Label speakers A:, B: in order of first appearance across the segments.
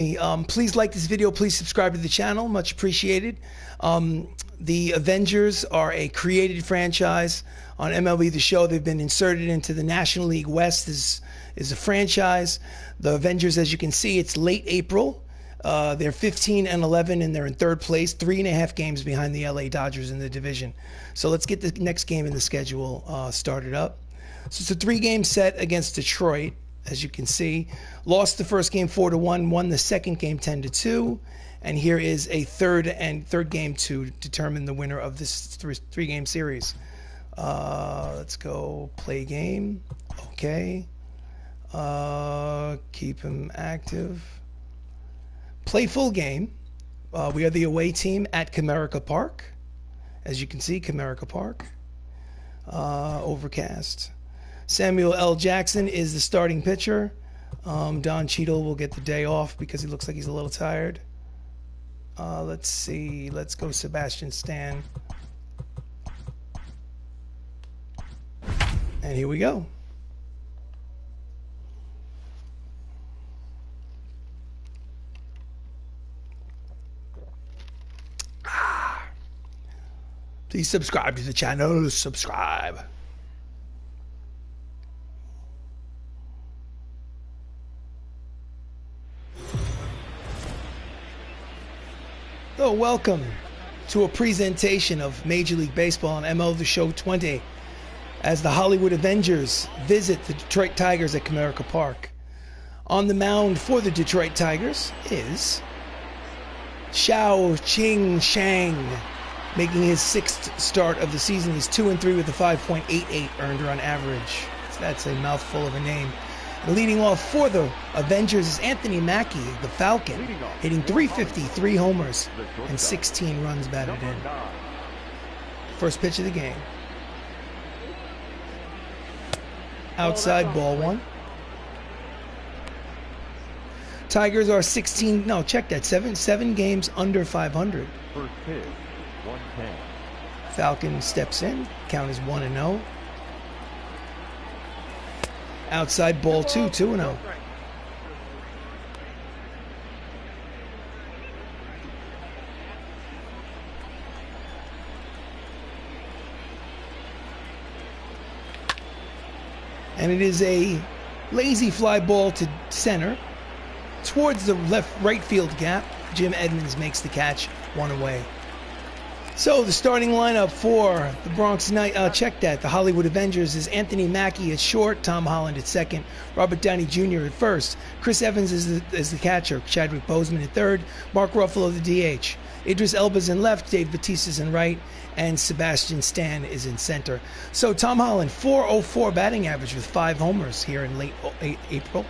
A: Please like this video. Please subscribe to the channel. Much appreciated. The Avengers are a created franchise on MLB The Show. They've been inserted into the National League West is a franchise. The Avengers, as you can see, it's late April. They're 15-11 and they're in third place, 3.5 games behind the LA Dodgers in the division. So let's get the next game in the schedule started up. So it's a 3-game set against Detroit. As you can see, lost the first game 4-1, won the second game 10-2, and here is a third game to determine the winner of this three-game series. Let's go play game. Okay. Keep him active. Play full game. We are the away team at Comerica Park. As you can see, Comerica Park. Overcast. Samuel L. Jackson is the starting pitcher. Don Cheadle will get the day off because he looks like he's a little tired. Let's see. Let's go Sebastian Stan. And here we go. Please subscribe to the channel. Subscribe. So welcome to a presentation of Major League Baseball on MLB The Show 20 as the Hollywood Avengers visit the Detroit Tigers at Comerica Park. On the mound for the Detroit Tigers is Xiao Ching Shang, making his 6th start of the season. He's 2-3 with a 5.88 earned run average. So that's a mouthful of a name. Leading off for the Avengers is Anthony Mackie, the Falcon, hitting .350, 3 homers, and 16 runs batted in. First pitch of the game. Outside, ball 1. Tigers are 7 games under 500.
B: First pitch, 110.
A: Falcon steps in, count is 1-0. Outside, ball 2, 2-0. And it is a lazy fly ball to center towards the right field gap. Jim Edmonds makes the catch, 1 away. So the starting lineup for the Bronx check that. The Hollywood Avengers is Anthony Mackie at short, Tom Holland at second, Robert Downey Jr. at first, Chris Evans is the catcher, Chadwick Boseman at third, Mark Ruffalo the DH, Idris Elba's in left, Dave Bautista's in right, and Sebastian Stan is in center. So Tom Holland, .404 batting average with 5 homers here in late April.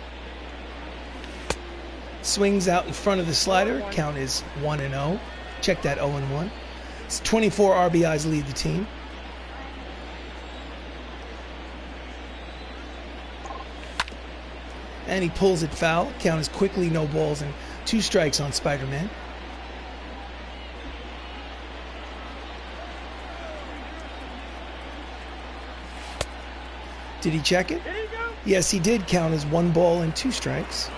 A: Swings out in front of the slider, count is 1-0. Check that, 0-1. 24 RBIs lead the team. And he pulls it foul. Count is quickly no balls and 2 strikes on Spider-Man. Did he check it? Yes, he did. Count as 1 ball and 2 strikes.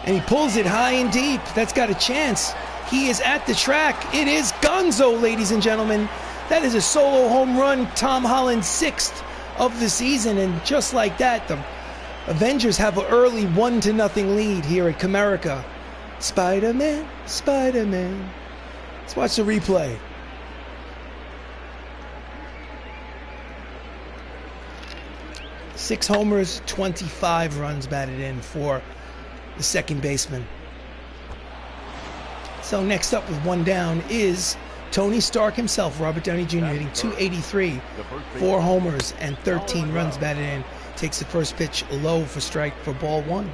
A: And he pulls it high and deep. That's got a chance. He is at the track. It is Gonzo, ladies and gentlemen. That is a solo home run. Tom Holland's 6th of the season. And just like that, the Avengers have an early 1-0 lead here at Comerica. Spider-Man, Spider-Man. Let's watch the replay. Six homers, 25 runs batted in for the second baseman. So next up with 1 down is Tony Stark himself, Robert Downey Jr., hitting .283, 4 homers and 13 runs batted in. Takes the first pitch low for strike for ball 1.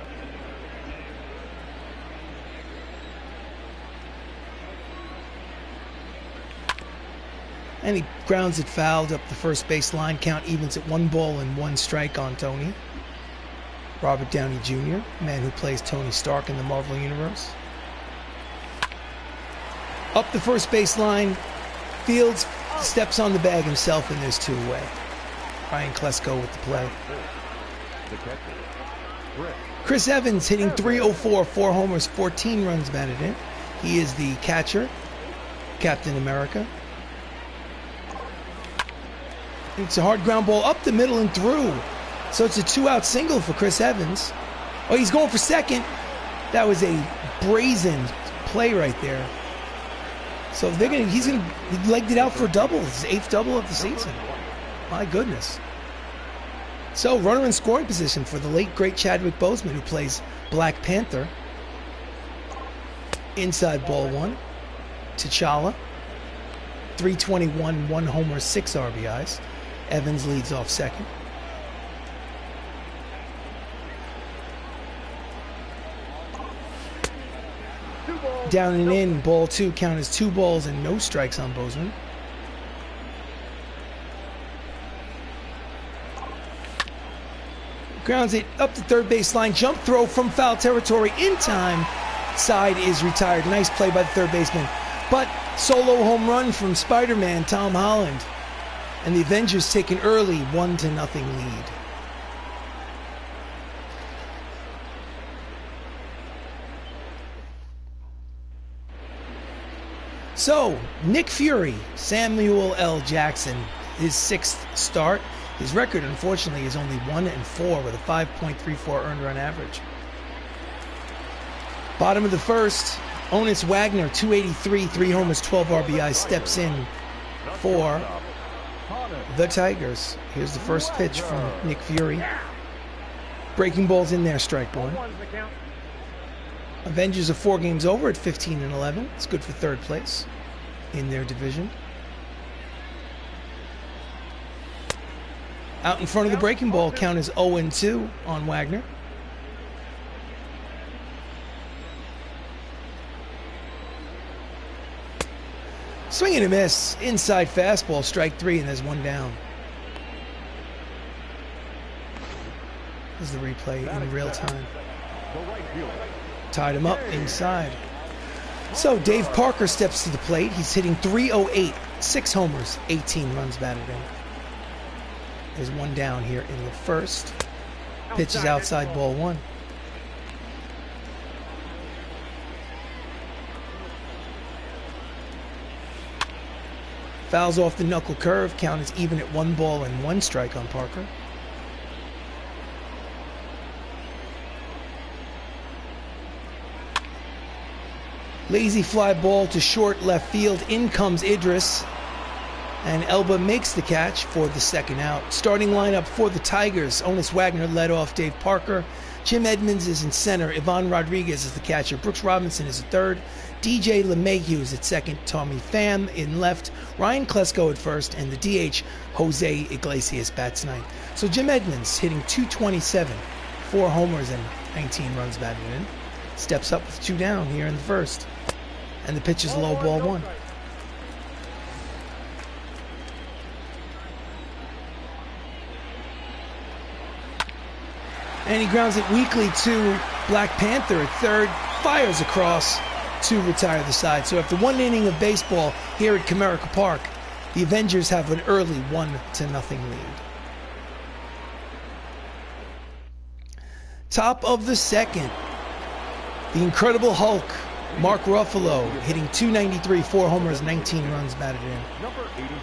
A: And he grounds it fouled up the first base line. Count evens at 1 ball and 1 strike on Tony. Robert Downey Jr., man who plays Tony Stark in the Marvel Universe. Up the first base line, Fields steps on the bag himself, and there's 2 away. Ryan Klesko with the play.
B: The catcher, Chris.
A: Chris Evans hitting .304, 4 homers, 14 runs batted in. He is the catcher, Captain America. It's a hard ground ball up the middle and through. So it's a 2-out single for Chris Evans. Oh, he's going for second. That was a brazen play right there. So he legged it out for a double. His 8th double of the season. My goodness. So runner in scoring position for the late great Chadwick Boseman, who plays Black Panther. Inside ball 1. T'Challa. 321, 1 homer, 6 RBIs. Evans leads off second. Down and in, ball 2, count as 2 balls and no strikes on Boseman. Grounds it up the third base line, jump throw from foul territory in time. Side is retired. Nice play by the third baseman. But solo home run from Spider-Man Tom Holland. And the Avengers take an early 1-0 lead. So, Nick Fury, Samuel L. Jackson, his 6th start. His record, unfortunately, is only 1-4 with a 5.34 earned run average. Bottom of the first, Honus Wagner, 283, 3 homers, 12 RBIs, steps in for the Tigers. Here's the first pitch from Nick Fury. Breaking ball's in there, strike 1. Avengers are 4 games over at 15-11. It's good for 3rd place in their division. Out in front of the breaking ball, count is 0-2 on Wagner. Swing and a miss. Inside fastball, strike 3, and there's 1 down. This is the replay in real time. Tied him up inside. So Dave Parker steps to the plate. He's hitting .308, 6 homers, 18 runs batted in. There's 1 down here in the first. Pitch is outside ball 1. Fouls off the knuckle curve. Count is even at 1 ball and 1 strike on Parker. Lazy fly ball to short left field. In comes Idris. And Elba makes the catch for the 2nd out. Starting lineup for the Tigers. Honus Wagner led off Dave Parker. Jim Edmonds is in center. Ivan Rodriguez is the catcher. Brooks Robinson is at 3rd. DJ LeMahieu is at 2nd. Tommy Pham in left. Ryan Klesko at 1st. And the DH, Jose Iglesias, bats 9th. So Jim Edmonds hitting .227. 4 homers and 19 runs batted in. Steps up with 2 down here in the first. And the pitch is low, ball 1. And he grounds it weakly to Black Panther at 3rd. Fires across to retire the side. So after 1 inning of baseball here at Comerica Park, the Avengers have an early 1-0 lead. Top of the 2nd. The Incredible Hulk, Mark Ruffalo, hitting .293, 4 homers, 19 runs batted in.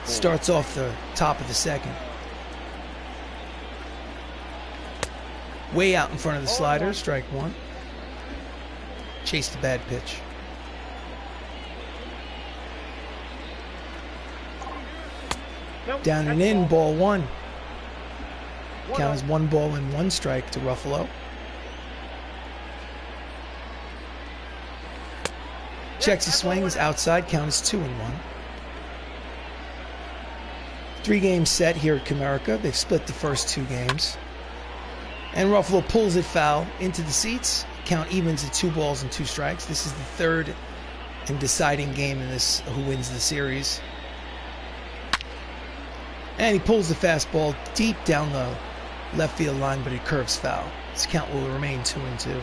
A: Starts off the top of the 2nd. Way out in front of the slider, strike 1. Chased a bad pitch. Down and in, ball 1. Count is 1 ball and 1 strike to Ruffalo. Checks his swings outside, count is 2-1. 3 games set here at Comerica. They've split the first 2 games. And Ruffalo pulls it foul into the seats. Count evens at 2 balls and 2 strikes. This is the 3rd and deciding game in this, who wins the series. And he pulls the fastball deep down the left field line, but it curves foul. This count will remain 2-2.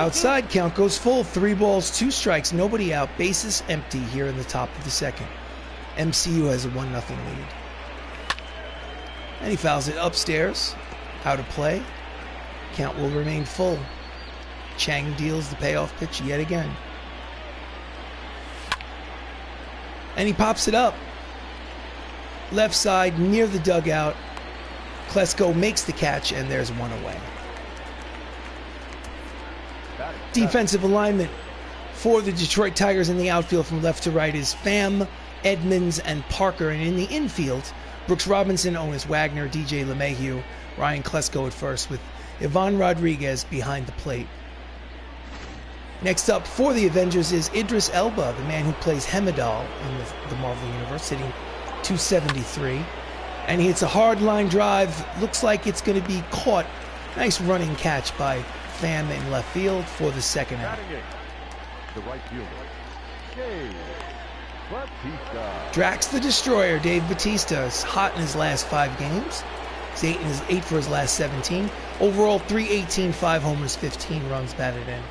A: Outside, count goes full. 3 balls, 2 strikes, nobody out. Bases empty here in the top of the second. MCU has a 1-0 lead. And he fouls it upstairs. Out of play. Count will remain full. Chang deals the payoff pitch yet again. And he pops it up. Left side near the dugout. Klesko makes the catch, and there's 1 away. Defensive alignment for the Detroit Tigers in the outfield from left to right is Pham, Edmonds, and Parker. And in the infield, Brooks Robinson, Onus Wagner, DJ LeMahieu, Ryan Klesko at first, with Ivan Rodriguez behind the plate. Next up for the Avengers is Idris Elba, the man who plays Hemidall in the Marvel Universe, hitting .273. And he hits a hard line drive. Looks like it's going to be caught. Nice running catch by Pham in left field for the second out.
B: The right fielder, Dave Batista.
A: Drax the Destroyer, Dave Batista, is hot in his last 5 games. He's 8 for his last 17. Overall, .318, 5 homers, 15 runs batted in.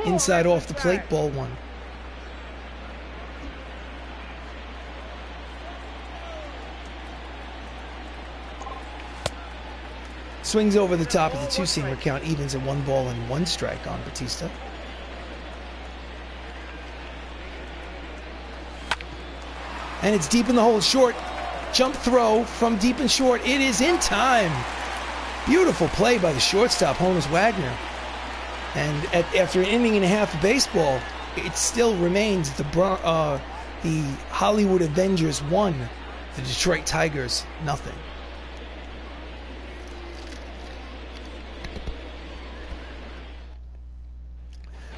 A: Inside off the plate, ball 1. Swings over the top of the 2-seamer. Count evens at 1 ball and 1 strike on Batista. And it's deep in the hole, short. Jump throw from deep and short. It is in time. Beautiful play by the shortstop, Honus Wagner. And after an inning and a half of baseball, it still remains the Hollywood Avengers 1, the Detroit Tigers 0.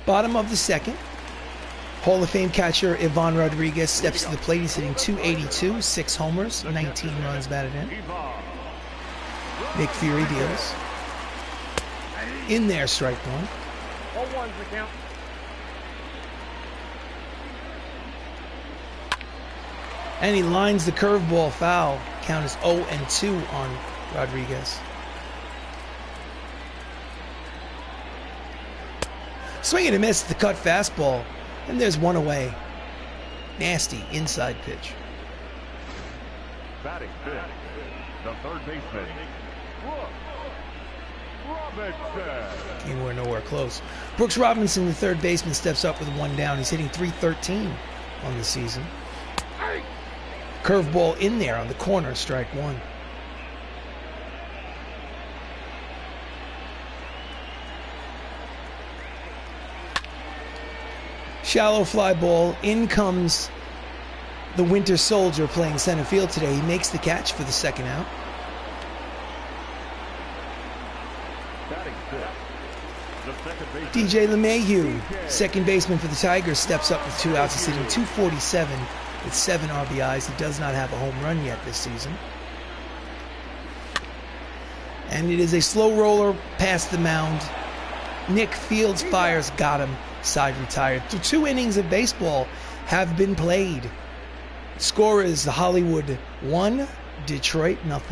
A: Bottom of the second, Hall of Fame catcher Ivan Rodriguez steps to the plate. He's hitting .282, 6 homers, 19 runs batted in. Nick Fury deals. In there, strike 1. And he lines the curveball foul. Count is 0-2 on Rodriguez. Swing and a miss, the cut fastball. And there's 1 away. Nasty inside pitch.
B: Batting fifth, the third baseman, Robinson.
A: Anywhere, nowhere close. Brooks Robinson, the third baseman, steps up with 1 down. He's hitting .313 on the season. Curveball in there on the corner, strike 1. Shallow fly ball. In comes the Winter Soldier playing center field today. He makes the catch for the second out. DJ LeMahieu, second baseman for the Tigers, steps up with 2 outs. He's hitting .247 with 7 RBIs. He does not have a home run yet this season. And it is a slow roller past the mound. Nick Fields fires, got him. Side retired. 2 innings of baseball have been played. Score is the Hollywood 1, Detroit 0.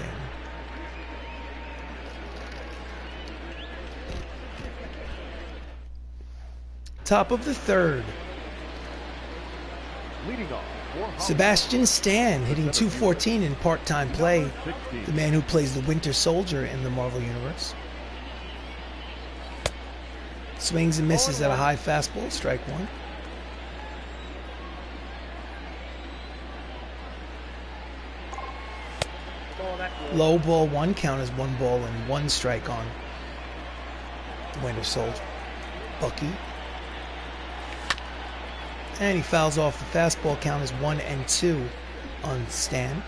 A: Top of the third.
B: Leading off,
A: Sebastian Stan hitting .214 in part-time play. The man who plays the Winter Soldier in the Marvel Universe. Swings and misses at a high fastball, strike 1. Low ball 1, count is 1 ball and 1 strike on the Winter Soldier. Bucky. And he fouls off the fastball, count is 1-2 on Stan.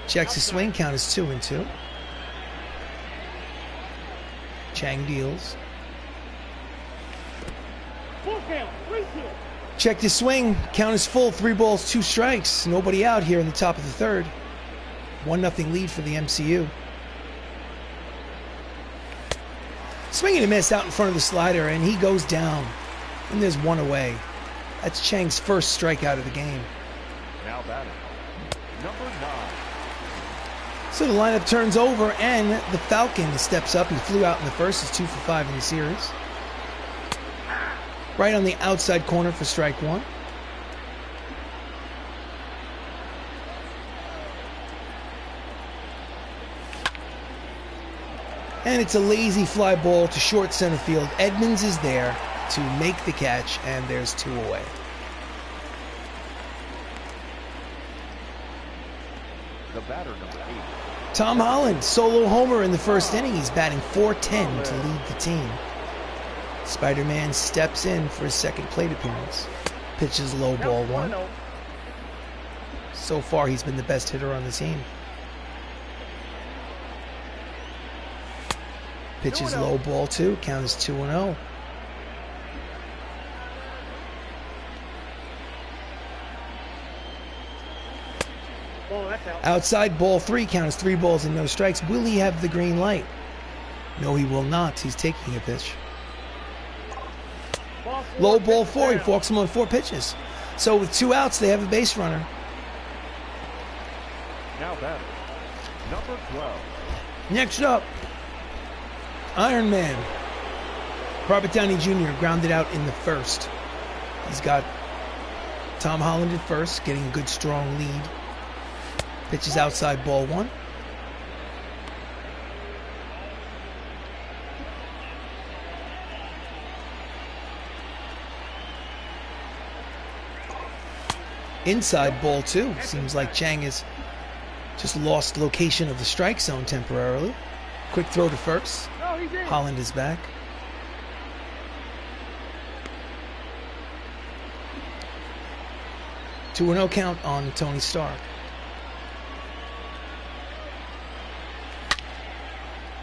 A: Checks his swing, count is 2-2. Chang deals. Checked his swing, count is full, 3 balls, 2 strikes. Nobody out here in the top of the third. 1-0 lead for the MCU. Swing and a miss out in front of the slider, and he goes down. And there's 1 away. That's Chang's first strikeout of the game.
B: Now batting, number 9.
A: So the lineup turns over, and the Falcon steps up. He flew out in the first. He's 2 for 5 in the series. Right on the outside corner for strike 1. And it's a lazy fly ball to short center field. Edmonds is there to make the catch, and there's 2 away.
B: The batter, number 8.
A: Tom Holland, solo homer in the first inning. He's batting .410 to lead the team. Spider-Man steps in for his second plate appearance. Pitches low, ball 1. So far, he's been the best hitter on the team. Pitches low, ball 2. Count is 2-0. Outside, ball 3. Count is 3 balls and no strikes. Will he have the green light? No, he will not. He's taking a pitch. Low, ball 4. He walks him on 4 pitches. So with 2 outs, they have a base runner.
B: Now batting, number 12.
A: Next up, Iron Man. Robert Downey Jr. grounded out in the first. He's got Tom Holland at first, getting a good strong lead. Pitches outside, ball 1. Inside, ball 2. Seems like Chang has just lost location of the strike zone temporarily. Quick throw to first. Holland is back. 2-0 count on Tony Stark.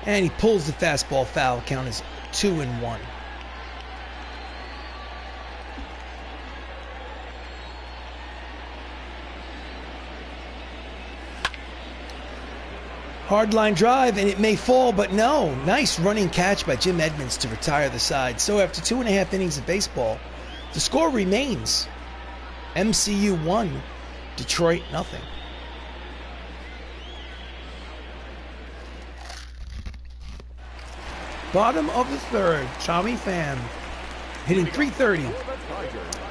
A: And he pulls the fastball foul. Count is 2-1. Hard line drive, and it may fall, but no. Nice running catch by Jim Edmonds to retire the side. So after 2.5 innings of baseball, the score remains MCU 1, Detroit nothing. Bottom of the third, Tommy Pham hitting .330,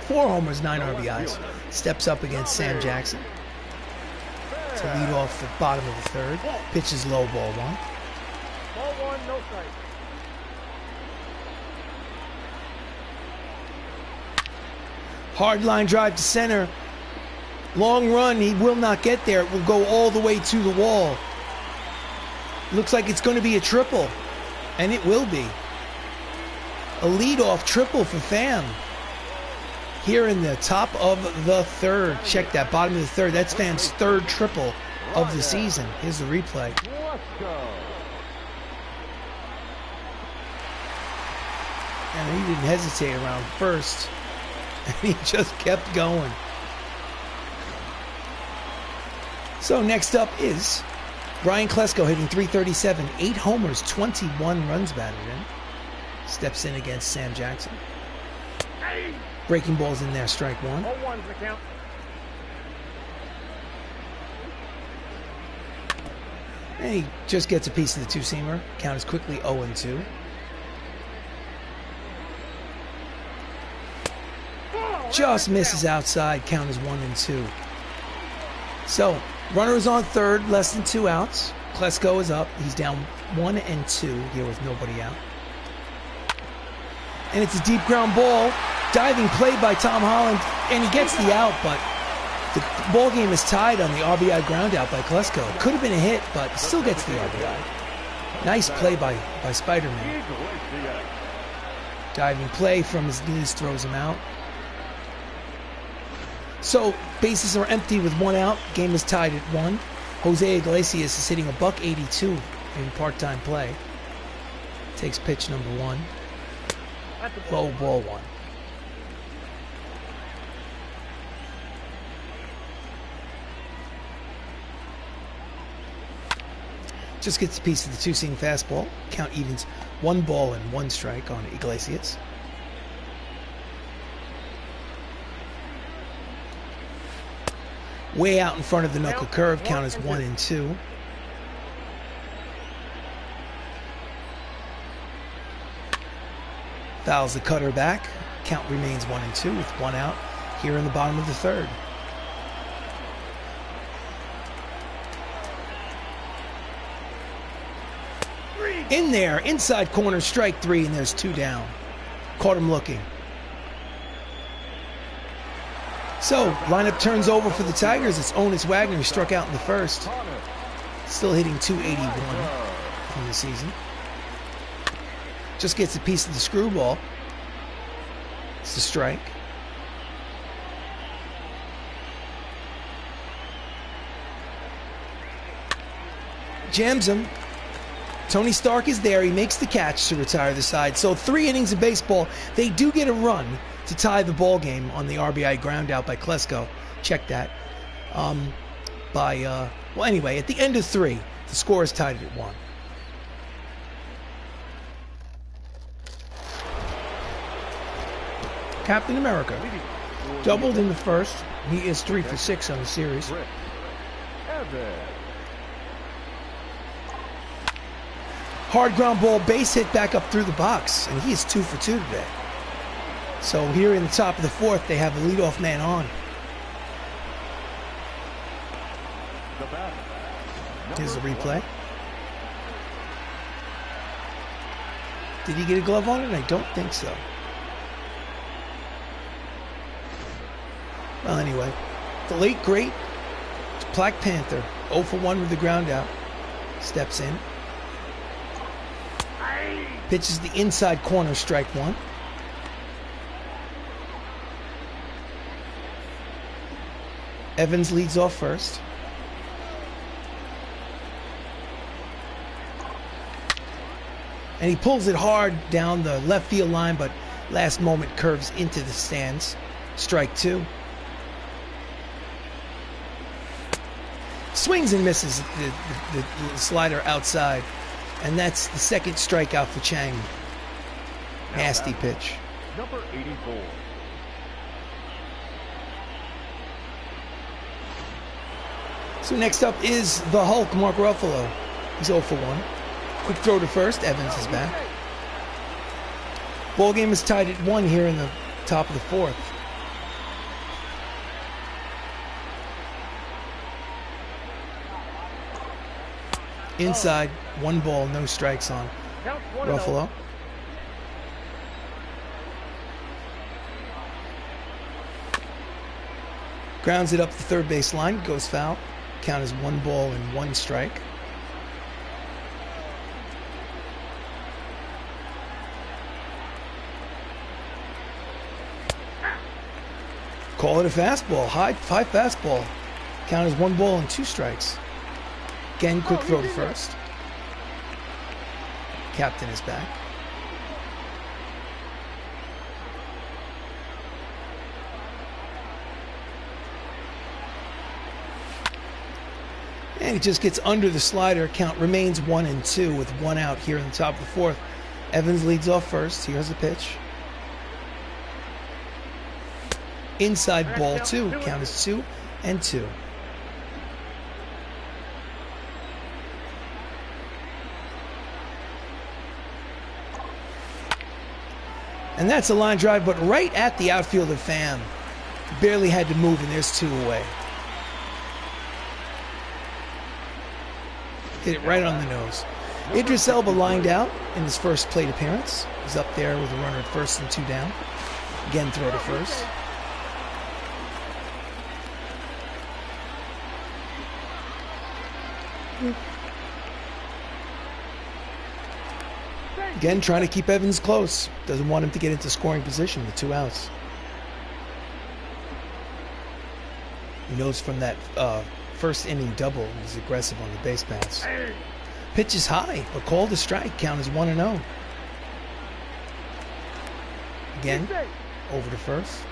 A: 4 homers, 9 RBIs. Steps up against Sam Jackson to lead off the bottom of the third. Pitches low, ball 1.
C: Ball 1, no strike.
A: Hard line drive to center. Long run, he will not get there. It will go all the way to the wall. Looks like it's going to be a triple, and it will be. A leadoff triple for Pham here in the top of the third. Check that, bottom of the third. That's Pham's third triple of the season. Here's the replay. And he didn't hesitate around first. He just kept going. So next up is Brian Klesko hitting .337, 8 homers, 21 runs batted in. Steps in against Sam Jackson. Breaking balls in there, strike 1.
C: 0-1's the count.
A: And he just gets a piece of the two-seamer. Count is quickly 0-2. Just misses outside. Count is 1-2. So, runner is on third, less than 2 outs. Klesko is up. He's down 1-2 here with nobody out. And it's a deep ground ball. Diving play by Tom Holland. And he gets the out, but the ball game is tied on the RBI ground out by Klesko. Could have been a hit, but still gets the RBI. Nice play by Spider-Man. Diving play from his knees throws him out. So, bases are empty with 1 out. Game is tied at 1. Jose Iglesias is hitting a .182 in part-time play. Takes pitch number 1. Low, ball 1. Just gets a piece of the two-seam fastball. Count evens 1 ball and 1 strike on Iglesias. way out in front of the knuckle curve. Count as 1 and 2. Fouls the cutter back. Count remains 1 and 2 with 1 out here in the bottom of the third. In there, inside corner, strike 3, and there's 2 down. Caught him looking. So, lineup turns over for the Tigers. It's Honus Wagner, who struck out in the first. Still hitting .281 in the season. Just gets a piece of the screwball. It's a strike. Jams him. Tony Stark is there. He makes the catch to retire the side. So 3 innings of baseball. They do get a run to tie the ball game on the RBI ground out by Klesko. Check that. Well, anyway, at the end of 3, the score is tied at 1. Captain America doubled in the first. He is 3 for 6 on the series. Hard ground ball, base hit back up through the box, and he is 2 for 2 today. So here in the top of the 4th, they have the leadoff man on. Here's the replay. Did he get a glove on it? I don't think so. Well, anyway, the late great Black Panther, 0 for 1 with the ground out, steps in. Pitches the inside corner, strike 1. Evans leads off first. And he pulls it hard down the left field line, but last moment curves into the stands. Strike 2. Swings and misses the slider outside. And that's the second strikeout for Chang. Nasty pitch.
B: Number 84.
A: So next up is the Hulk, Mark Ruffalo. He's 0 for 1. Quick throw to first. Evans is back. Ball game is tied at 1 here in the top of the 4th. Inside, 1 ball, no strikes on Ruffalo. Grounds it up the third base line, goes foul. Count is 1 ball and 1 strike. Call it a fastball, high fastball. Count is 1 ball and 2 strikes. Again, quick throw to first. Captain is back. And he just gets under the slider. Count remains 1 and 2 with 1 out here in the top of the 4th. Evans leads off first. Here's the pitch. Inside ball 2. Count is 2 and 2. And that's a line drive, but right at the outfielder Pham. Barely had to move, and there's 2 away. Hit it right on the nose. Idris Elba lined out in his first plate appearance. He's up there with a runner at first and 2 down. Again, throw to first. Again, trying to keep Evans close. Doesn't want him to get into scoring position with 2 outs. He knows from that first inning double, he's aggressive on the base paths. Pitch is high, but called a strike. Count is 1 and 0. Again, over to first.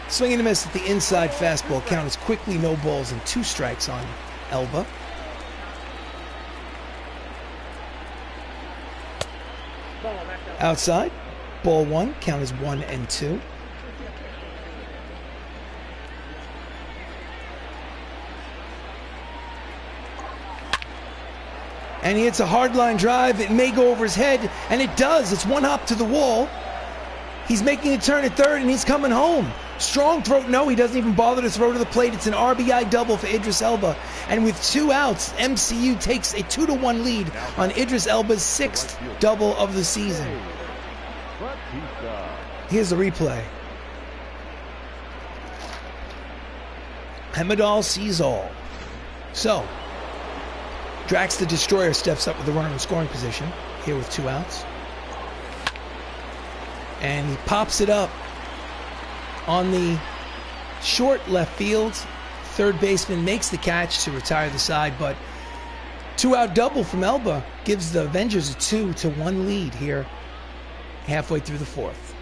A: Swing and a miss at the inside fastball. Count is quickly no balls and 2 strikes on Elba. Outside, ball 1, count is 1-2. And he hits a hard line drive. It may go over his head, and it does. It's one hop to the wall. He's making a turn at third, and he's coming home. Strong throw. No, he doesn't even bother to throw to the plate. It's an RBI double for Idris Elba. And with 2 outs, MCU takes a 2-1 lead on Idris Elba's 6th double of the season. Here's the replay. Hemidall sees all. So, Drax the Destroyer steps up with the runner in scoring position, here with 2 outs. And he pops it up on the short left field. Third baseman makes the catch to retire the side, but 2-out double from Elba gives the Avengers a 2-1 lead here halfway through the 4th.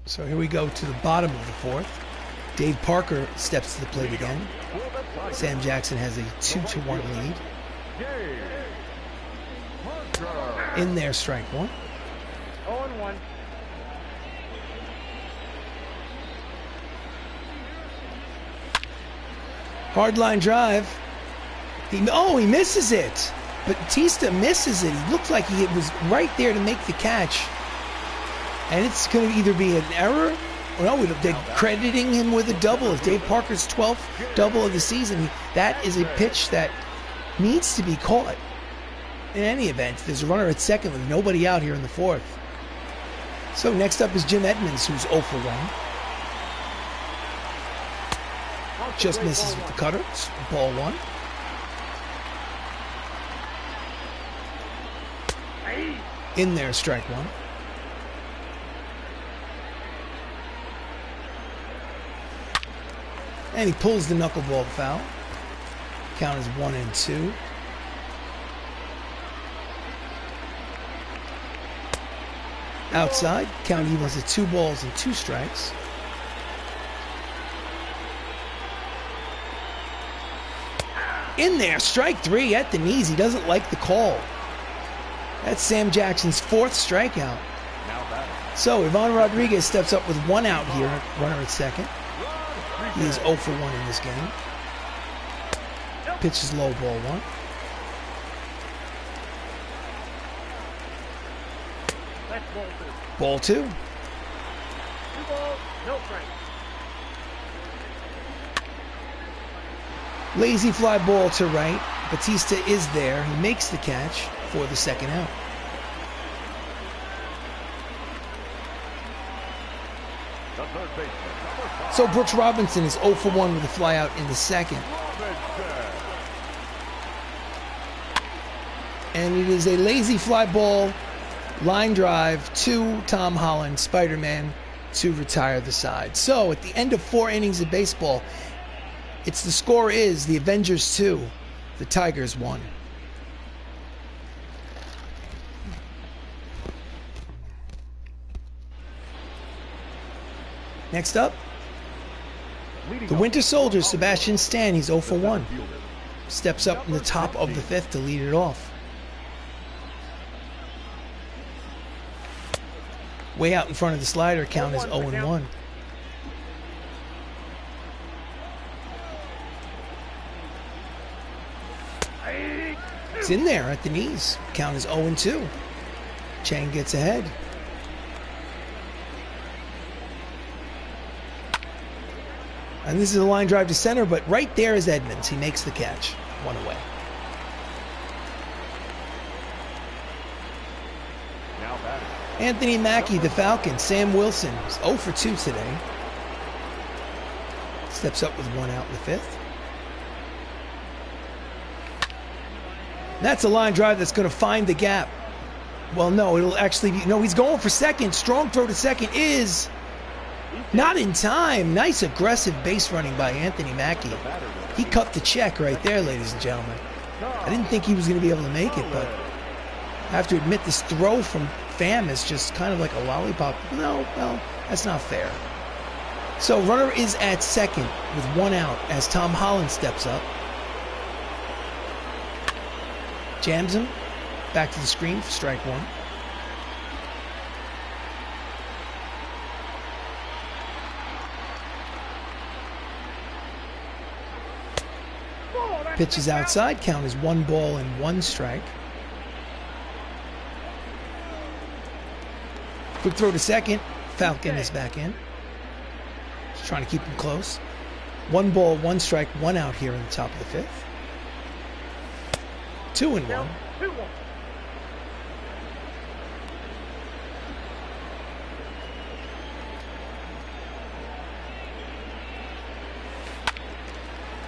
A: So here we go to the bottom of the 4th. Dave Parker steps to the plate again. Sam Jackson has a 2-1 lead. In there, strike 1.
C: 0-1.
A: Hard line drive. He misses it. Batista misses it. He looked like he was right there to make the catch. And it's going to either be an error, or no, they're crediting him with a double. It's Dave Parker's 12th double of the season. That is a pitch that needs to be caught. In any event, there's a runner at second with nobody out here in the 4th. So next up is Jim Edmonds, who's 0 for 1. Just misses with the cutter. It's ball 1. In there, strike 1. And he pulls the knuckleball foul. Count is 1-2. Outside, count evens at 2 balls and 2 strikes. In there, strike 3 at the knees. He doesn't like the call. That's Sam Jackson's 4th strikeout. So Ivan Rodriguez steps up with 1 out here, runner at second. He is 0 for 1 in this game. Pitches low, ball 1. Ball 2.
C: 2 balls, no strikes.
A: Lazy fly ball to right. Batista is there. He makes the catch for the 2nd out. So Brooks Robinson is 0 for 1 with a fly out in the 2nd. And it is a lazy fly ball, line drive to Tom Holland, Spider-Man, to retire the side. So at the end of 4 innings of baseball, the score is the Avengers 2, the Tigers 1. Next up, the Winter Soldier, Sebastian Stan. He's 0 for 1. Steps up in the top of the 5th to lead it off. Way out in front of the slider, count is 0-1. It's in there at the knees. Count is 0-2. Chang gets ahead. And this is a line drive to center, but right there is Edmonds. He makes the catch. 1 away. Anthony Mackie, the Falcon. Sam Wilson is 0 for 2 today. Steps up with 1 out in the 5th. That's a line drive that's going to find the gap. Well, no, it'll actually be... No, he's going for second. Strong throw to second is not in time. Nice aggressive base running by Anthony Mackie. He cut the check right there, ladies and gentlemen. I didn't think he was going to be able to make it, but I have to admit this throw from Pham is just kind of like a lollipop. No, well, that's not fair. So runner is at second with 1 out as Tom Holland steps up. Jams him. Back to the screen for strike one. Pitch is outside. Count is 1 ball and 1 strike. Quick throw to second. Falcon is back in. Just trying to keep him close. 1 ball, 1 strike, 1 out here in the top of the 5th. 2-1.
C: 2-1.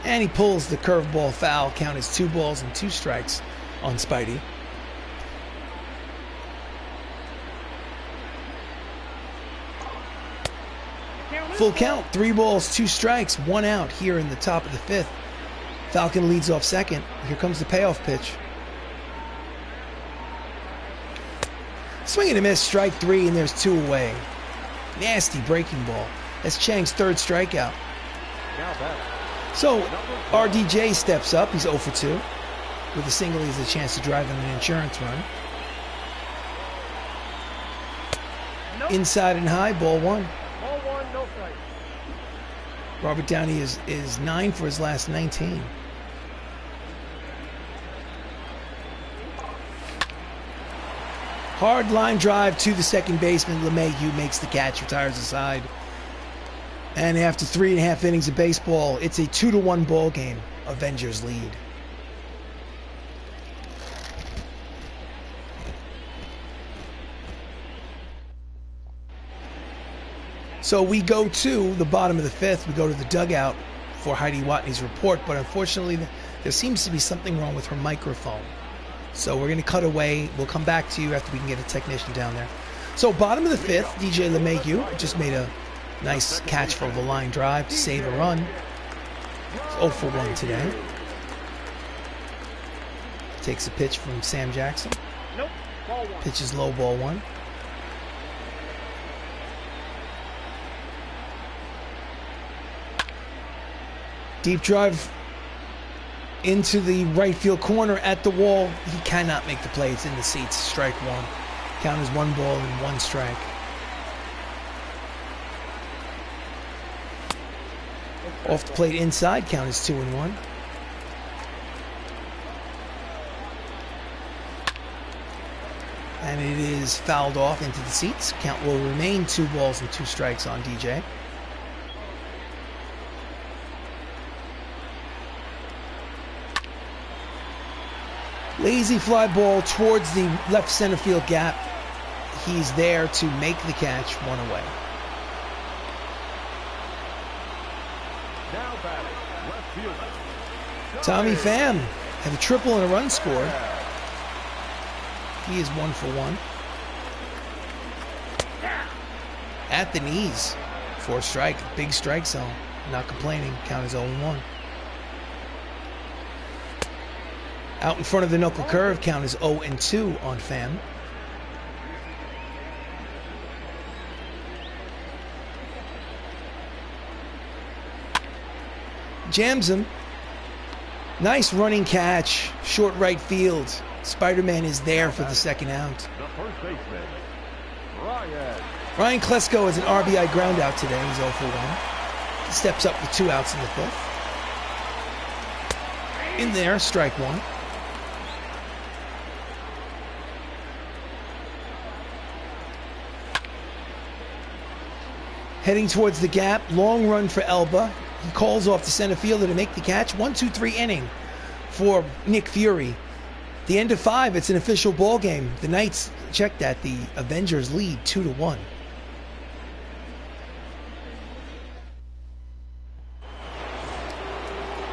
A: And he pulls the curveball foul. Count is 2 balls and 2 strikes on Spidey. Full count, 3 balls, 2 strikes, 1 out here in the top of the 5th. Falcon leads off second. Here comes the payoff pitch. Swing and a miss, strike 3, and there's 2 away. Nasty breaking ball. That's Chang's 3rd strikeout.
B: Now batter.
A: So RDJ steps up. He's 0 for 2. With a single, he has a chance to drive in an insurance run.
C: Nope.
A: Inside and high, ball 1.
C: Ball 1, no strike.
A: Robert Downey is 9 for his last 19. Hard line drive to the second baseman. LeMahieu makes the catch, retires aside. And after 3.5 innings of baseball, it's a 2-1 ball game. Avengers lead. So we go to the bottom of the 5th. We go to the dugout for Heidi Watney's report, but unfortunately, there seems to be something wrong with her microphone. So we're going to cut away. We'll come back to you after we can get a technician down there. So bottom of the 5th, DJ LeMahieu just made a nice catch for the line drive to save a run. It's 0 for 1 today. Takes a pitch from Sam Jackson.
C: Nope. Ball 1.
A: Pitch is low, ball 1. Deep drive into the right field corner at the wall. He cannot make the play. It's in the seats. Strike 1. Count is 1 ball and 1 strike. Off the plate inside. Count is 2-1. And it is fouled off into the seats. Count will remain 2 balls and 2 strikes on DJ. Lazy fly ball towards the left center field gap. He's there to make the catch, 1 away.
B: Now batting, left fielder.
A: Tommy Pham had a triple and a run scored. He is 1 for 1. At the knees for a strike. Big strike zone. Not complaining. Count is 0-1. Out in front of the knuckle curve. Count is 0-2 on Pham. Jams him. Nice running catch. Short right field. Spider-Man is there for the second out.
B: The first baseman,
A: Ryan Klesko has an RBI ground out today. He's 0 for 1. He steps up with 2 outs in the 5th. In there, strike 1. Heading towards the gap. Long run for Elba. He calls off the center fielder to make the catch. 1-2-3 inning for Nick Fury. The end of 5, it's an official ball game. The Knights, check that, the Avengers lead 2-1.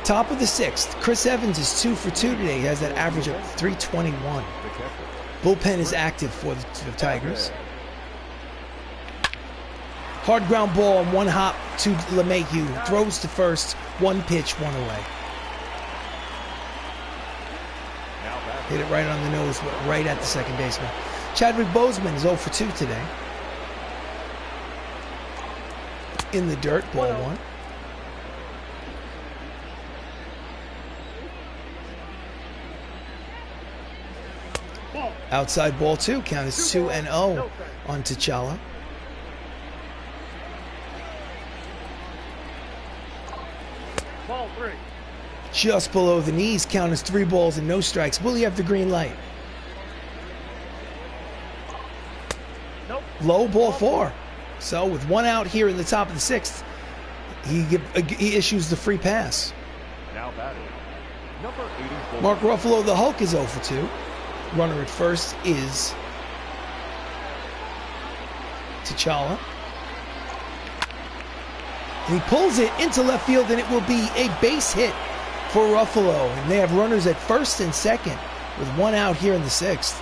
A: Top of the 6th, Chris Evans is 2 for 2 today. He has that average of 321. Bullpen is active for the Tigers. Hard ground ball on 1 hop to LeMahieu. Throws to first, 1 pitch, 1 away. Hit it right on the nose, right at the second baseman. Chadwick Boseman is 0 for 2 today. In the dirt, ball 1.
C: Ball.
A: Outside ball 2. Count is 2-0 on T'Challa.
C: Ball 3.
A: Just below the knees. Count is 3 balls and no strikes. Will he have the green light?
C: Nope.
A: Low, ball 4. So with 1 out here in the top of the 6th, he issues the free pass.
B: Now batting. Number 84.
A: Mark Ruffalo, the Hulk, is 0 for 2. Runner at first is T'Challa. And he pulls it into left field, and it will be a base hit for Ruffalo. And they have runners at first and second with 1 out here in the 6th.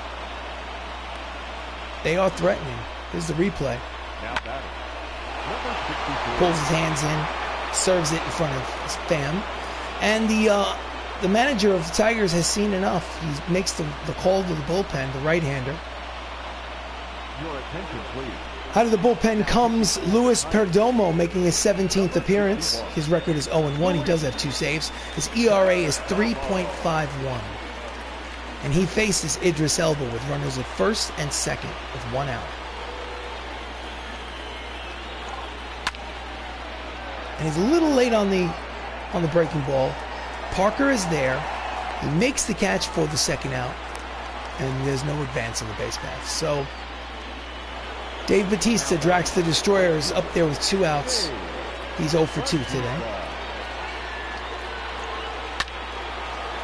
A: They are threatening. Here's the replay.
B: Now batting. Number 64.
A: Pulls his hands in, serves it in front of his fam. And the manager of the Tigers has seen enough. He makes the call to the bullpen, the right-hander.
B: Your attention, please.
A: Out of the bullpen comes Luis Perdomo, making his 17th appearance. His record is 0-1. He does have 2 saves. His ERA is 3.51. And he faces Idris Elba with runners at first and second with 1 out. And he's a little late on the breaking ball. Parker is there. He makes the catch for the 2nd out. And there's no advance on the base path. So Dave Bautista tracks the Destroyers up there with 2 outs. He's 0 for 2 today.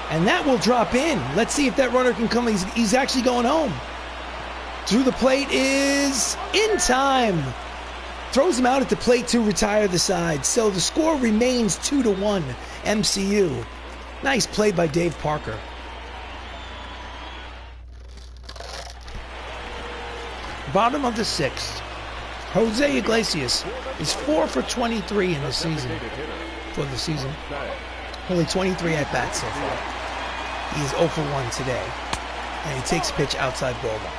A: And that will drop in. Let's see if that runner can come. He's actually going home. Through the plate is in time. Throws him out at the plate to retire the side. So the score remains 2-1 MCU. Nice play by Dave Parker. Bottom of the 6th. Jose Iglesias is 4 for 23 in the season. For the season. Only 23 at bats so far. He is 0 for 1 today. And he takes a pitch outside ball 1.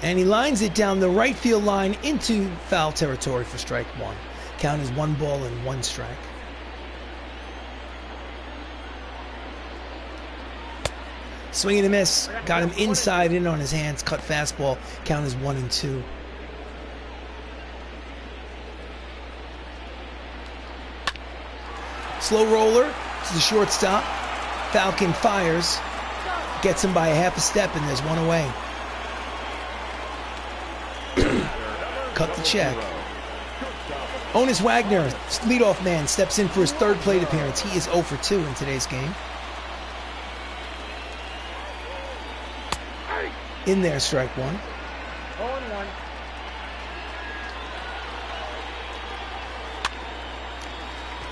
A: And he lines it down the right field line into foul territory for strike 1. Count is 1 ball and 1 strike. Swing and a miss. Got him inside in on his hands. Cut fastball. Count is 1-2. Slow roller to the shortstop. Falcon fires. Gets him by a half a step, and there's 1 away. Cut the check. Honus Wagner, leadoff man, steps in for his 3rd plate appearance. He is 0 for 2 in today's game. In there, strike 1.
C: 0-1.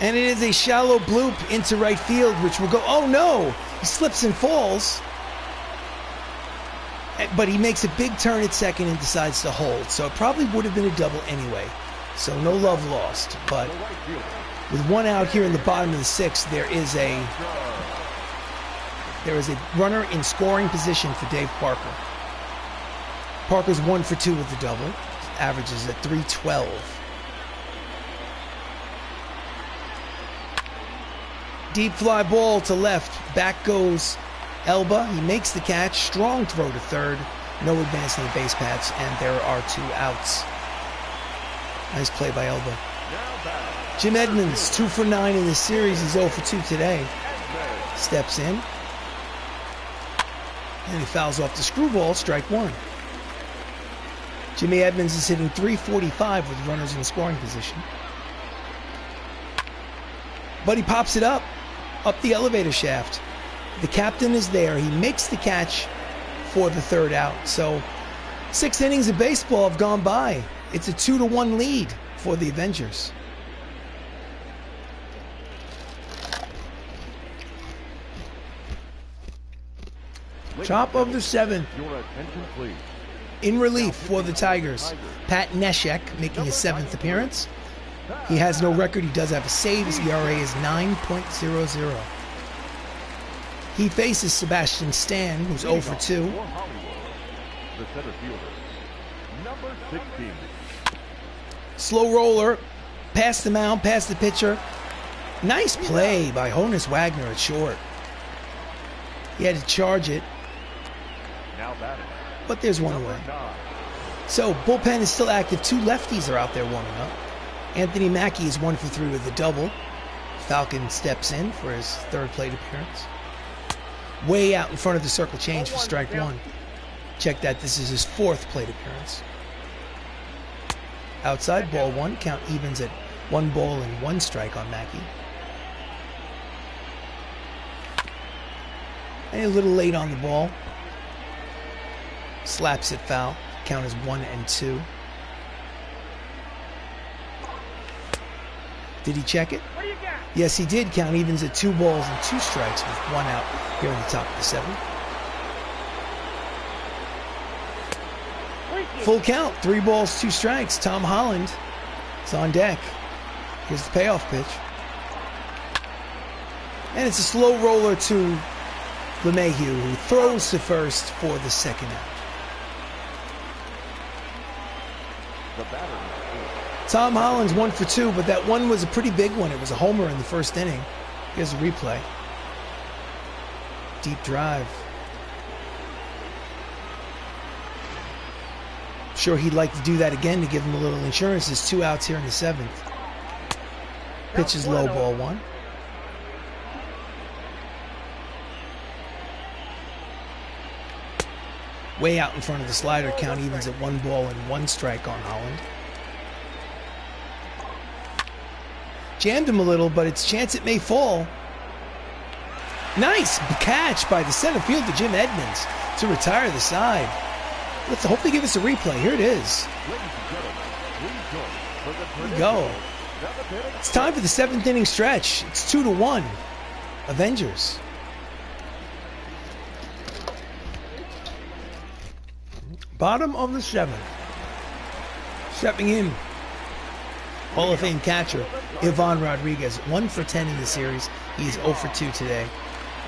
A: And it is a shallow bloop into right field, which will go, oh no! He slips and falls. But he makes a big turn at second and decides to hold. So it probably would have been a double anyway. So no love lost. But with 1 out here in the bottom of the 6th, there is a runner in scoring position for Dave Parker. Parker's 1 for 2 with the double. Averages at .312. Deep fly ball to left. Back goes Elba. He makes the catch. Strong throw to third. No advance on the base paths, and there are 2 outs. Nice play by Elba. Jim Edmonds, 2 for 9 in the series. He's 0 for 2 today. Steps in. And he fouls off the screwball, strike 1. Jimmy Edmonds is hitting .345 with runners in scoring position. But he pops it up the elevator shaft. The captain is there. He makes the catch for the 3rd out. So 6 innings of baseball have gone by. It's a 2-1 lead for the Avengers. Top of the 7th.
B: Your attention, please.
A: In relief for the Tigers, Pat Neshek making his 7th appearance. He has no record. He does have a save. His ERA is 9.00. He faces Sebastian Stan, who's 0 for 2.
B: The center fielder, number 16.
A: Slow roller, past the mound, past the pitcher. Nice play by Honus Wagner at short. He had to charge it,
B: Now batting.
A: but there's one away.
B: Number 9.
A: So bullpen is still active. 2 lefties are out there warming up. Anthony Mackie is 1 for 3 with a double. Falcon steps in for his 3rd plate appearance. Way out in front of the circle change for strike 1. Check that, this is his 4th plate appearance. Outside, ball 1. Count evens at 1 ball and 1 strike on Mackie. And a little late on the ball. Slaps it foul. Count is 1 and 2. Did he check it?
C: What do you got?
A: Yes, he did. Count evens at 2 balls and 2 strikes with 1 out here in the top of the 7th. Full count, 3 balls, 2 strikes. Tom Holland is on deck. Here's the payoff pitch. And it's a slow roller to LeMahieu, who throws to first for the 2nd out.
B: The batter is
A: Tom Holland's 1 for 2, but that one was a pretty big one. It was a homer in the 1st inning. Here's a replay. Deep drive. Sure, he'd like to do that again to give him a little insurance. There's 2 outs here in the 7th. Pitch is low, ball 1. Way out in front of the slider. Count evens at 1 ball and 1 strike on Holland. Jammed him a little, but it's a chance it may fall. Nice catch by the center fielder, Jim Edmonds, to retire the side. Let's hope they give us a replay. Here it is.
B: Ladies and gentlemen, please join for the
A: Here we go. It's time for the 7th inning stretch. It's 2-1. Avengers. Bottom of the 7th. Stepping in, Hall of Fame catcher Ivan Rodriguez. 1 for 10 in the series. He's 0 for 2 today.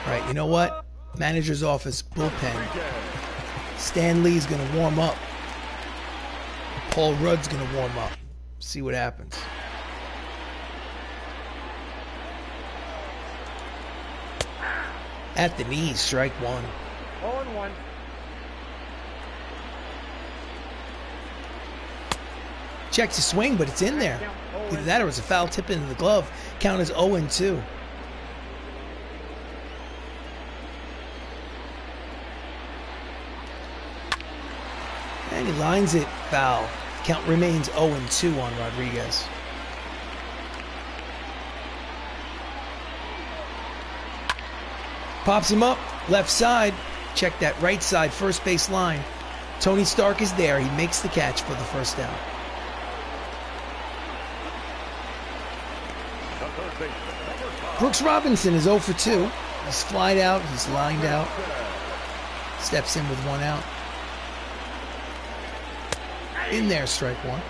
A: All right, you know what? Manager's office, bullpen. Stan Lee's going to warm up. Paul Rudd's going to warm up. See what happens. At the knees, strike 1.
C: 0-1.
A: Checks the swing, but it's in there. Either that or it's a foul tip into the glove. Count is 0-2. And he lines it foul. Count remains 0-2 on Rodriguez. Pops him up, left side. Check that right side, first base line. Tony Stark is there. He makes the catch for the 1st down. Brooks Robinson is 0 for 2. He's flied out, he's lined out. Steps in with 1 out. In there, strike 1.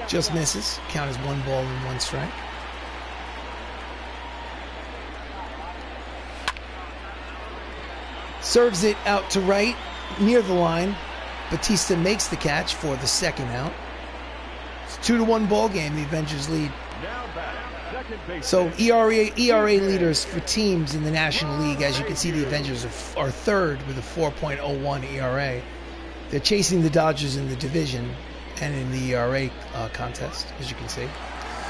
A: Just misses. Count is 1 ball and 1 strike. Serves it out to right, near the line. Batista makes the catch for the 2nd out. It's a 2-1 ball game. The Avengers lead. So ERA leaders for teams in the National League. As you can see, the Avengers are 3rd with a 4.01 ERA. They're chasing the Dodgers in the division and in the ERA contest, as you can see.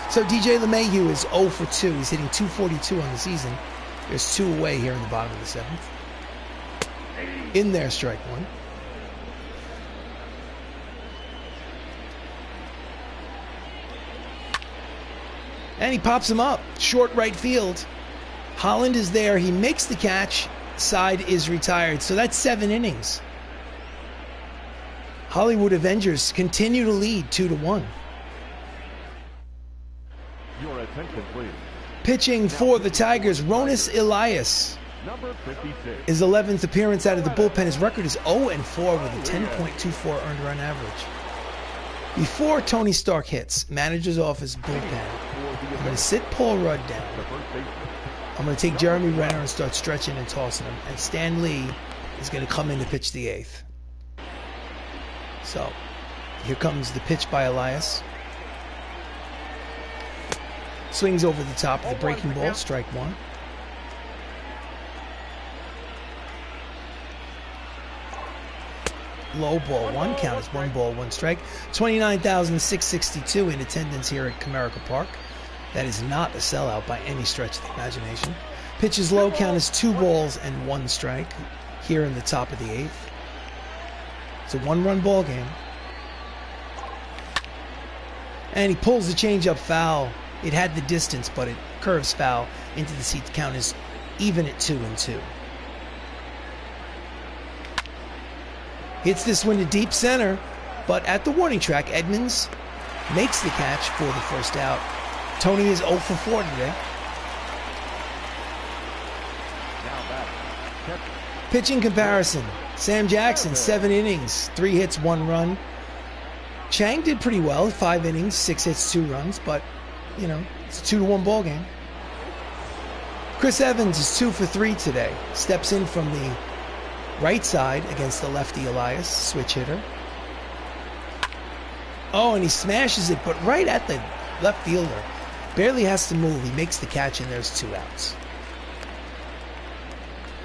A: So DJ LeMahieu is 0 for 2. He's hitting .242 on the season. There's 2 away here in the bottom of the 7th. In there, strike 1. And he pops him up. Short right field. Holland is there. He makes the catch. Side is retired. So that's 7 innings. Hollywood Avengers continue to lead 2-1.
B: Your attention, please.
A: Pitching for the Tigers, Ronis Elias.
B: Number 56.
A: His 11th appearance out of the bullpen. His record is 0-4 with a 10.24 earned run average. Before Tony Stark hits, manager's office bullpen. I'm going to sit Paul Rudd down. I'm going to take Jeremy Renner and start stretching and tossing him. And Stan Lee is going to come in to pitch the 8th. So here comes the pitch by Elias. Swings over the top of the breaking ball, strike one. Low ball one, count is 1 ball, 1 strike. 29,662 in attendance here at Comerica Park. That is not a sellout by any stretch of the imagination. Pitch is low, count is 2 balls and 1 strike here in the top of the 8th. It's a 1-run ball game. And he pulls the changeup foul. It had the distance, but it curves foul into the seat. The count is even at 2-2. Hits this one to deep center, but at the warning track, Edmonds makes the catch for the first out. Tony is 0 for 4 today. Pitching comparison. Sam Jackson, 7 innings, 3 hits, 1 run. Chang did pretty well, 5 innings, 6 hits, 2 runs, but, you know, it's a 2-1 ball game. Chris Evans is 2 for 3 today. Steps in from the right side against the lefty Elias, switch hitter. Oh, and he smashes it, but right at the left fielder. Barely has to move. He makes the catch, and there's 2 outs.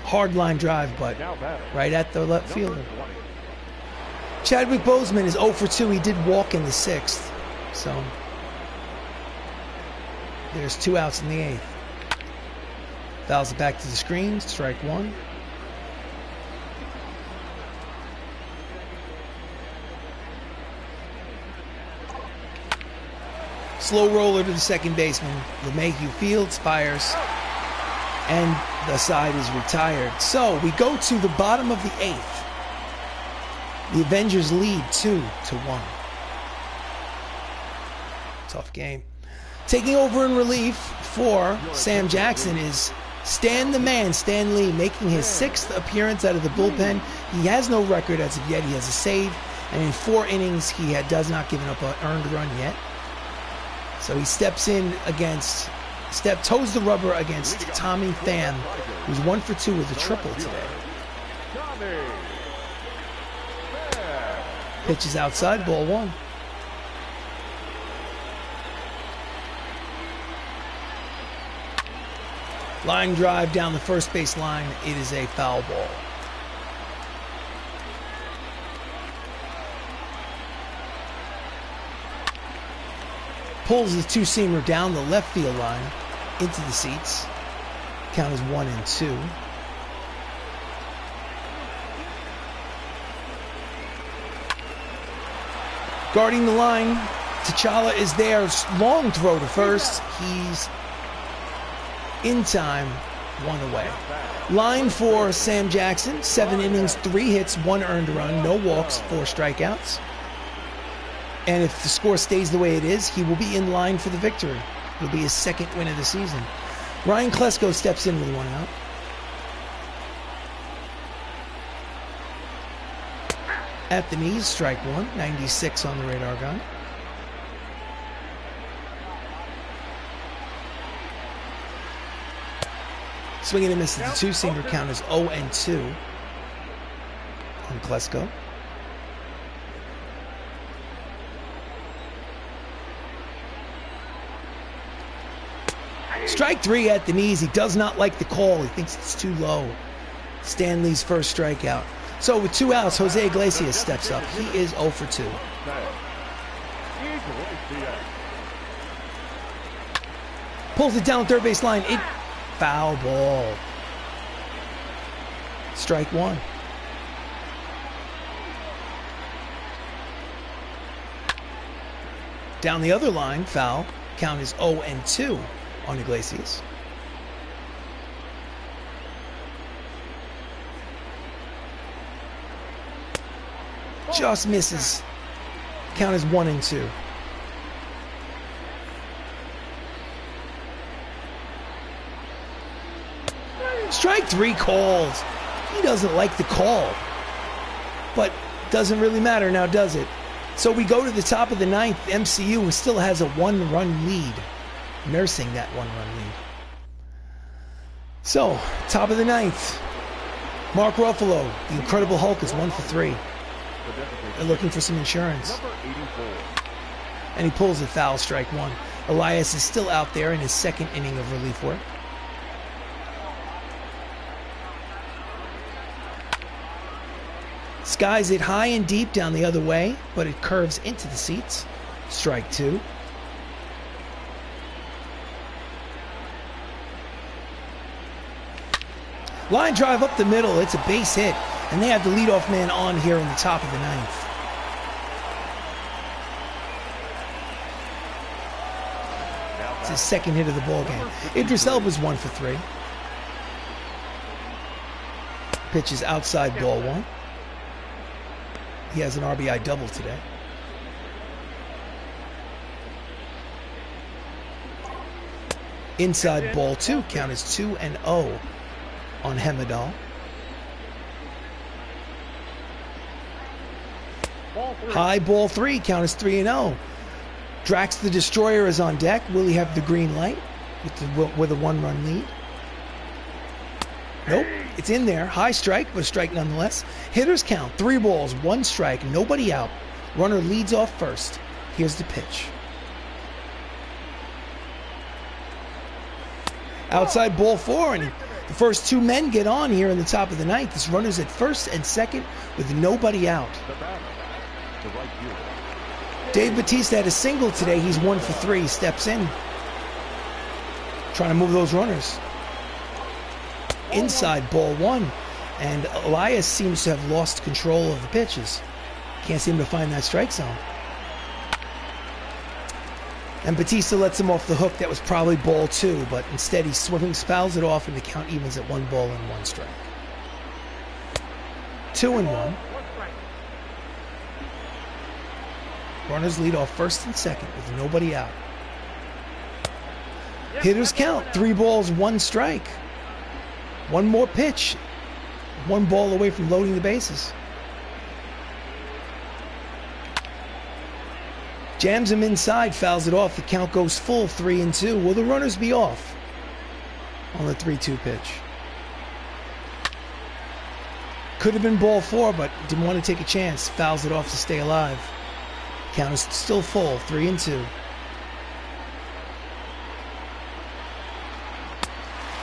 A: Hard line drive, but right at the left fielder. Chadwick Boseman is 0 for 2. He did walk in the 6th. So there's 2 outs in the 8th. Fouls it back to the screen. Strike one. Slow roller to the second baseman. LeMahieu fields, fires, and the side is retired. So we go to the bottom of the 8th. The Avengers lead 2-1. Tough game. Taking over in relief for Sam Jackson is Stan the Man, Stan Lee, making his 6th appearance out of the bullpen. He has no record as of yet. He has a save, and in 4 innings, he does not give up an earned run yet. So he steps in against, toes the rubber against Tommy Pham, who's 1 for 2 with a triple today. Pitch is outside, ball 1. Line drive down the first base line. It is a foul ball. Pulls the 2-seamer down the left field line into the seats. Count is 1-2. Guarding the line, T'Challa is there. Long throw to first. He's in time, 1 away. Line for Sam Jackson, 7 innings, 3 hits, 1 earned run, no walks, 4 strikeouts. And if the score stays the way it is, he will be in line for the victory. It'll be his 2nd win of the season. Ryan Klesko steps in with 1 out. At the knees, strike 1, 96 on the radar gun. Swing and a miss at the 2-seamer. Count is 0-2 on Klesko. Strike 3 at the knees. He does not like the call. He thinks it's too low. Stanley's first strikeout. So with 2 outs, Jose Iglesias steps up. He is 0 for 2. Pulls it down third base line. Foul ball. Strike 1. Down the other line, foul. Count is 0-2 on Iglesias. Just misses. Count is 1-2. Strike 3 called. He doesn't like the call, but doesn't really matter now, does it? So we go to the top of the 9th. MCU still has a 1-run lead, nursing that 1-run lead. So, top of the 9th. Mark Ruffalo, the Incredible Hulk, is 1 for 3.
B: identification.
A: They're looking for some insurance.
B: Number 84.
A: And he pulls it, foul, strike one. Elias is still out there in his second inning of relief work. Skies it high and deep down the other way, but it curves into the seats. Strike two. Line drive up the middle. It's a base hit. And they have the leadoff man on here in the top of the ninth. It's his second hit of the ball game. Idris Elba's 1 for 3. Pitch is outside, ball one. He has an RBI double today. Inside, ball two. Count is 2-0 on Hemidall. High, ball three. Count is 3-0. Drax the Destroyer is on deck. Will he have the green light with a one-run lead? Nope. It's in there. High strike, but a strike nonetheless. Hitters count. 3 balls, 1 strike, nobody out. Runner leads off first. Here's the pitch. Outside, ball 4, and the first 2 men get on here in the top of the ninth. This runner's at first and second with nobody out. Dave Bautista had a single today. He's 1 for 3. Steps in. Trying to move those runners. Inside, ball 1. And Elias seems to have lost control of the pitches. Can't seem to find that strike zone. And Bautista lets him off the hook. That was probably ball 2, but instead he swings, fouls it off, and the count evens at 1 ball and 1 strike. 2-1. Runners lead off first and second with nobody out. Hitters count. 3 balls, 1 strike. 1 more pitch. 1 ball away from loading the bases. Jams him inside, fouls it off. The count goes full, 3-2. Will the runners be off on the 3-2 pitch? Could have been ball 4, but didn't want to take a chance. Fouls it off to stay alive. Count is still full, 3-2.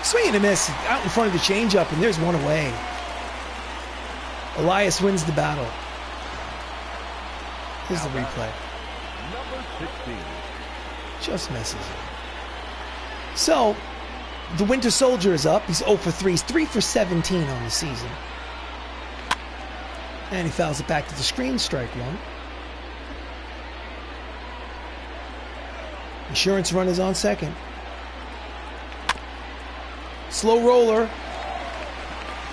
A: Swing and a miss out in front of the changeup, and there's 1 away. Elias wins the battle. Here's the replay.
B: Number 16.
A: Just misses it. So, the Winter Soldier is up. He's 0 for 3. He's 3 for 17 on the season. And he fouls it back to the screen, strike 1. Insurance run is on second. Slow roller.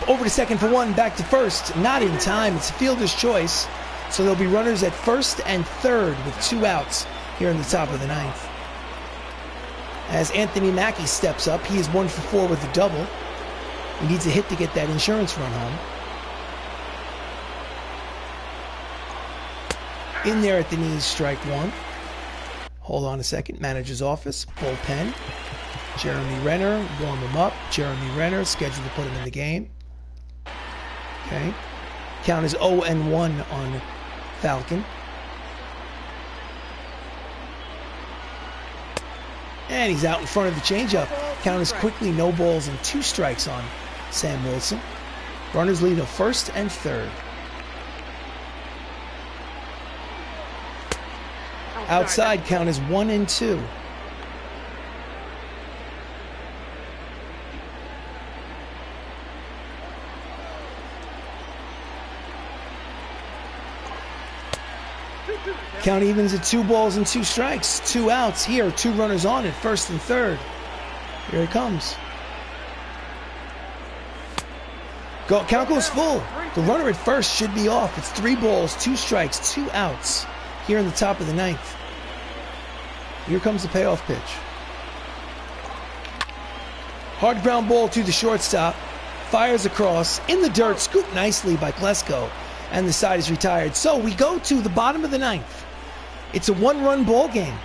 A: Over to second for 1, back to first. Not in time. It's a fielder's choice. So there'll be runners at first and third with 2 outs here in the top of the ninth. As Anthony Mackie steps up, he is 1 for 4 with a double. He needs a hit to get that insurance run home. In there at the knees, strike 1. Hold on a second. Manager's office, bullpen. Jeremy Renner, warm him up. Jeremy Renner, scheduled to put him in the game. Okay. Count is 0-1 on Falcon. And he's out in front of the changeup. Count is quickly no balls and 2 strikes on Sam Wilson. Runners lead of first and third. Outside, count is 1-2. Count evens at 2 balls and 2 strikes. 2 outs here. 2 runners on at first and third. Here it comes. Count goes full. The runner at first should be off. It's 3 balls, 2 strikes, 2 outs here in the top of the ninth. Here comes the payoff pitch. Hard ground ball to the shortstop. Fires across. In the dirt. Scooped nicely by Klesko. And the side is retired. So we go to the bottom of the ninth. It's a 1-run ball game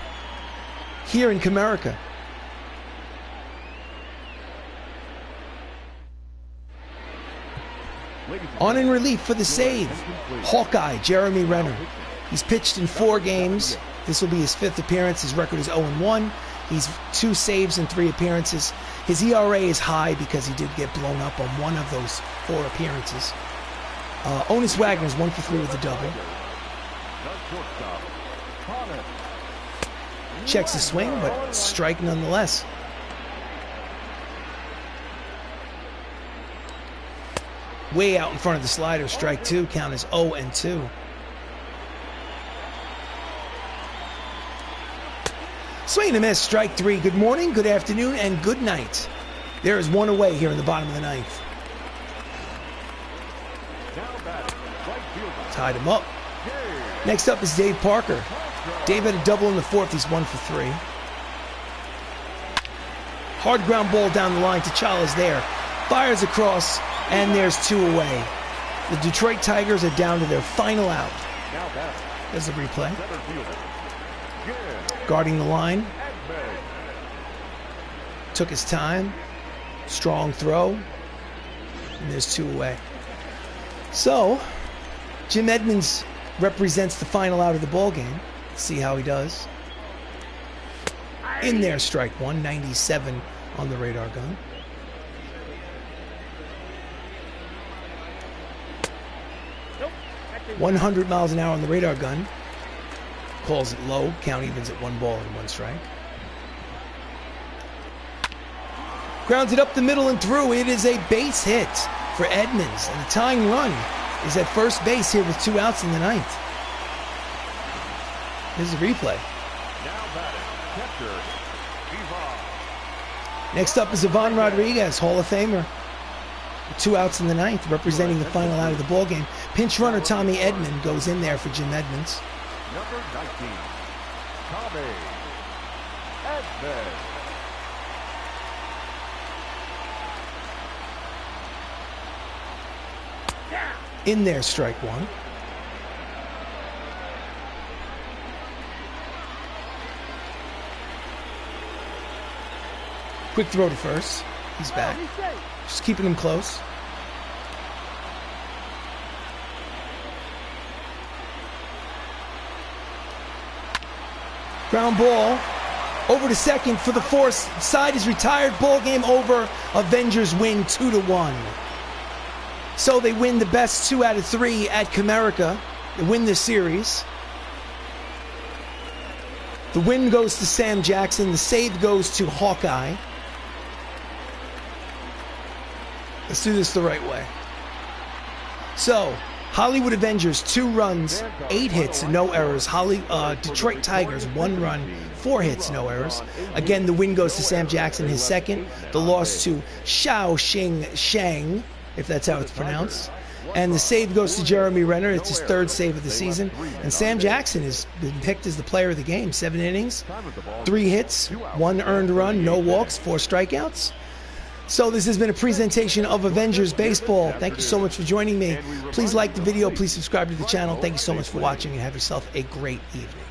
A: here in Comerica.
B: Ladies and
A: On in relief for the save, Hawkeye, Jeremy Renner. He's pitched in 4 games. This will be his 5th appearance. His record is 0-1. He's 2 saves in 3 appearances. His ERA is high because he did get blown up on one of those 4 appearances. Onus Wagner's 1 for 3 with a double. Checks the swing, but strike nonetheless. Way out in front of the slider, strike 2. Count is 0-2. Swing and a miss, strike 3. Good morning, good afternoon, and good night. There is 1 away here in the bottom of the 9th. Tied him up. Next up is Dave Parker. Dave had a double in the 4th. He's 1 for 3. Hard ground ball down the line. T'Challa's there. Fires across, and there's 2 away. The Detroit Tigers are down to their final out. There's a replay. Guarding the line. Took his time. Strong throw. And there's 2 away. So, Jim Edmonds represents the final out of the ball game. See how he does. In there, strike 1. 97 on the radar gun.
C: Nope.
A: 100 miles an hour on the radar gun. Calls it low. Count evens at 1 ball and 1 strike. Grounds it up the middle and through. It is a base hit for Edmonds. And the tying run is at first base here with 2 outs in the 9th. Here's the replay. Next up is Ivan Rodriguez, Hall of Famer. 2 outs in the 9th, representing the final out of the ball game. Pinch runner Tommy Edman goes in there for Jim Edmonds.
B: Number 19, Tommy Edman.
A: In there, strike 1. Quick throw to first. He's back. Just keeping him close. Ground ball over to second for the force. Side is retired. Ball game over. Avengers win 2-1. So they win the best 2 out of 3 at Comerica. They win this series. The win goes to Sam Jackson. The save goes to Hawkeye. Let's do this the right way. So, Hollywood Avengers, 2 runs, 8 hits, no errors. Detroit Tigers, 1 run, 4 hits, no errors. Again, the win goes to Sam Jackson, his 2nd. The loss to Xiao Shang, if that's how it's pronounced. And the save goes to Jeremy Renner. It's his 3rd save of the season. And Sam Jackson has been picked as the player of the game. 7 innings, 3 hits, 1 earned run, no walks, 4 strikeouts. So this has been a presentation of Avengers Baseball. Thank you so much for joining me. Please like the video. Please subscribe to the channel. Thank you so much for watching, and have yourself a great evening.